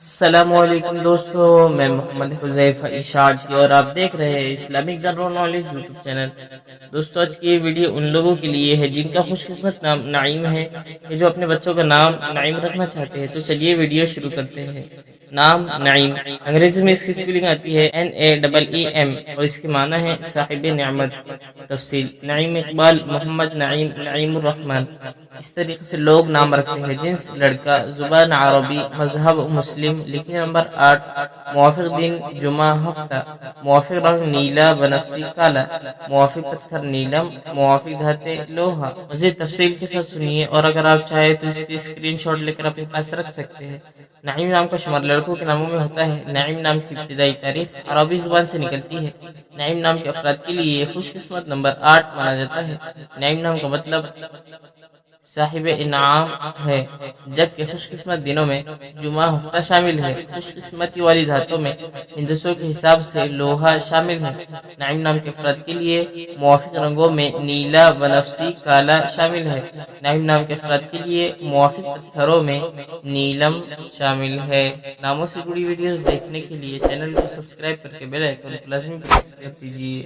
السلام علیکم دوستو، میں محمد حذیفہ اشاعتی اور آپ دیکھ رہے ہیں Islamic general knowledge YouTube channel. دوستو آج کی یہ ویڈیو ان لوگوں کے لیے ہے جن کا خوش قسمت نام نعیم ہے یا جو اپنے بچوں کا نام نعیم رکھنا چاہتے ہیں۔ تو چلیے ویڈیو شروع کرتے ہیں۔ نام نعیم، انگریزی میں اس کی سپیلنگ آتی ہے NAEEM اور اس کے معنی ہے صاحب نعمت۔ تفصیل: نعیم اقبال، محمد نعیم، نعیم الرحمن۔ اس طریقے سے لوگ نام رکھتے ہیں۔ جنس لڑکا، زبان عربی، مذہب مسلم، لکھی نمبر 8، موافق دن جمعہ ہفتہ، موافق رنگ نیلا بنفسی کالا، موافق پتھر نیلم، موافق دھاتیں لوہا۔ مزید تفصیل کے ساتھ سنیے اور اگر آپ چاہیں تو اس کی اسکرین شاٹ لے کر اپنے پاس رکھ سکتے ہیں۔ نعیم نام کا شمار لڑکوں کے ناموں میں ہوتا ہے۔ نعیم نام کی ابتدائی تاریخ عربی زبان سے نکلتی ہے۔ نعیم نام کے افراد کے لیے یہ خوش قسمت نمبر 8 مانا جاتا ہے۔ نعیم نام کا مطلب صاحب انعام ہے، جبکہ خوش قسمت دنوں میں جمعہ ہفتہ شامل ہے۔ خوش قسمتی والی دھاتوں میں ہندسوں کے حساب سے لوہا شامل ہے۔ نعیم نام کے افراد کے لیے موافق رنگوں میں نیلا بنفسی کالا شامل ہے۔ نعیم نام کے افراد کے لیے موافق پتھروں میں نیلم شامل ہے۔ ناموں سے جڑی ویڈیوز دیکھنے کے لیے چینل کو سبسکرائب کر کے بیل آئیکن کو لازمی پریس کر دیجیے۔